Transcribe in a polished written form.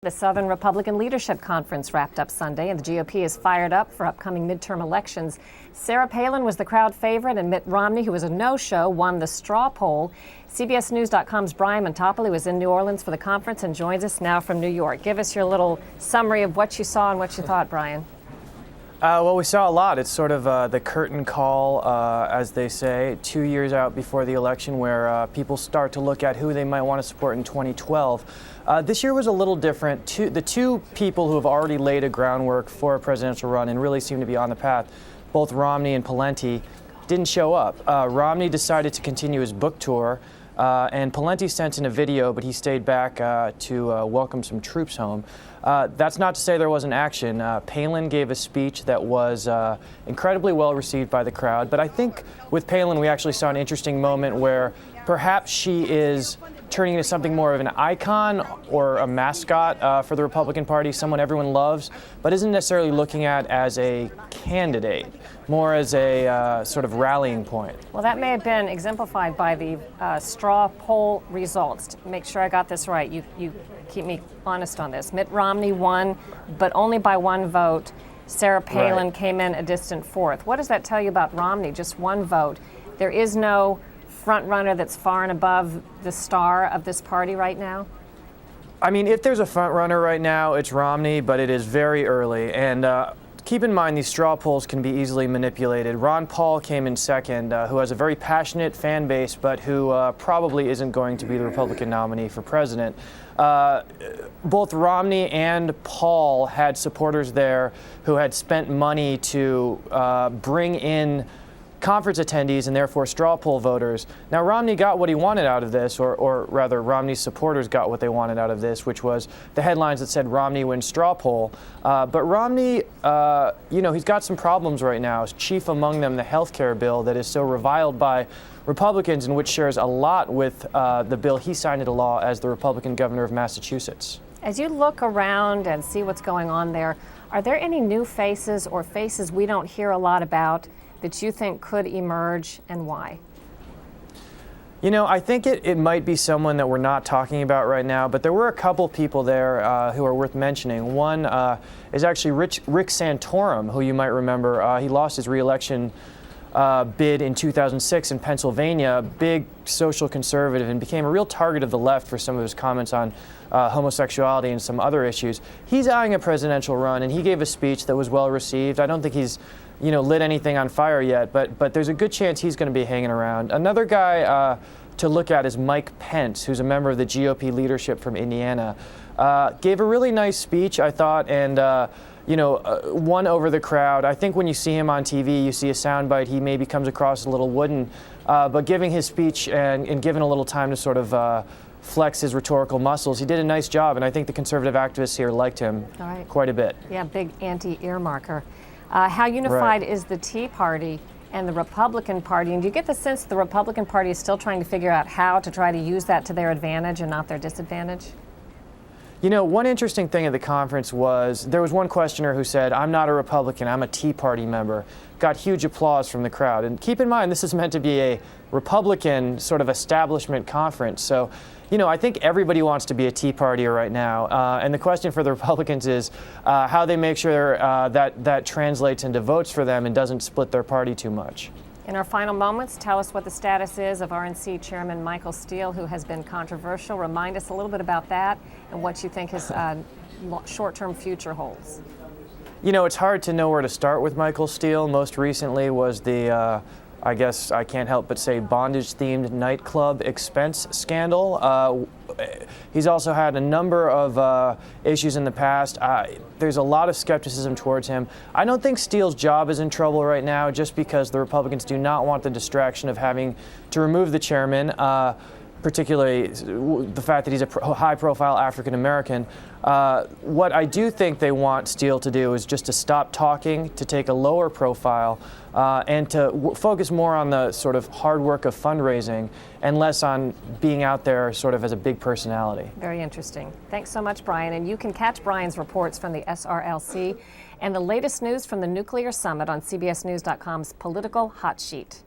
The Southern Republican Leadership Conference wrapped up Sunday, and the GOP is fired up for upcoming midterm elections. Sarah Palin was the crowd favorite, and Mitt Romney, who was a no-show, won the straw poll. CBSNews.com's Brian Montopoli was in New Orleans for the conference and joins us now from New York. Give us your little summary of what you saw and what you thought, Brian. Well, we saw a lot. It's sort of the curtain call, as they say, 2 years out before the election, where people start to look at who they might want to support in 2012. This year was a little different. The two people who have already laid a groundwork for a presidential run and really seem to be on the path, both Romney and Pawlenty, didn't show up. Romney decided to continue his book tour, and Pawlenty sent in a video, but he stayed back to welcome some troops home. That's not to say there wasn't action. Palin gave a speech that was incredibly well received by the crowd, but I think with Palin we actually saw an interesting moment where perhaps she is turning into something more of an icon or a mascot for the Republican Party, someone everyone loves, but isn't necessarily looking at as a candidate, more as a sort of rallying point. Well, that may have been exemplified by the straw poll results. To make sure I got this right, you keep me honest on this. Mitt Romney won, but only by one vote. Sarah Palin came in a distant fourth. What does that tell you about Romney? Just one vote. There is no front runner that's far and above the star of this party right now? I mean, if there's a front runner right now, it's Romney, but it is very early. And keep in mind, these straw polls can be easily manipulated. Ron Paul came in second, who has a very passionate fan base, but who probably isn't going to be the Republican nominee for president. Both Romney and Paul had supporters there who had spent money to bring in conference attendees and therefore straw poll voters. Now, Romney got what he wanted out of this, or rather Romney's supporters got what they wanted out of this, which was the headlines that said Romney wins straw poll. But Romney, he's got some problems right now, chief among them the health care bill that is so reviled by Republicans and which shares a lot with the bill he signed into law as the Republican governor of Massachusetts. As you look around and see what's going on there, are there any new faces or faces we don't hear a lot about that you think could emerge, and why? You know, I think it might be someone that we're not talking about right now, but there were a couple people there who are worth mentioning. One is actually Rick Santorum, who you might remember. He lost his re-election bid in 2006 in Pennsylvania, big social conservative, and became a real target of the left for some of his comments on homosexuality and some other issues. He's eyeing a presidential run, and he gave a speech that was well received. I don't think he's lit anything on fire yet, but there's a good chance he's going to be hanging around. Another guy to look at is Mike Pence, who's a member of the GOP leadership from Indiana. Gave a really nice speech, I thought, and won over the crowd. I think when you see him on TV, you see a soundbite, he maybe comes across a little wooden, but giving his speech and given a little time to sort of flex his rhetorical muscles, he did a nice job, and I think the conservative activists here liked him quite a bit. Yeah, big anti-earmarker. How unified is the Tea Party and the Republican Party? And do you get the sense that the Republican Party is still trying to figure out how to try to use that to their advantage and not their disadvantage? You know, one interesting thing at the conference was there was one questioner who said, "I'm not a Republican, I'm a Tea Party member." Got huge applause from the crowd. And keep in mind, this is meant to be a Republican sort of establishment conference. So, I think everybody wants to be a Tea Partier right now. And the question for the Republicans is how they make sure that translates into votes for them and doesn't split their party too much. In our final moments, tell us what the status is of RNC Chairman Michael Steele, who has been controversial. Remind us a little bit about that and what you think his short-term future holds. It's hard to know where to start with Michael Steele. Most recently was the, I guess I can't help but say, bondage-themed nightclub expense scandal. He's also had a number of issues in the past. There's a lot of skepticism towards him. I don't think Steele's job is in trouble right now just because the Republicans do not want the distraction of having to remove the chairman, particularly the fact that he's a high-profile African-American. What I do think they want Steele to do is just to stop talking, to take a lower profile, and to focus more on the sort of hard work of fundraising and less on being out there sort of as a big personality. Very interesting. Thanks so much, Brian. And you can catch Brian's reports from the SRLC and the latest news from the Nuclear Summit on CBSNews.com's Political Hot Sheet.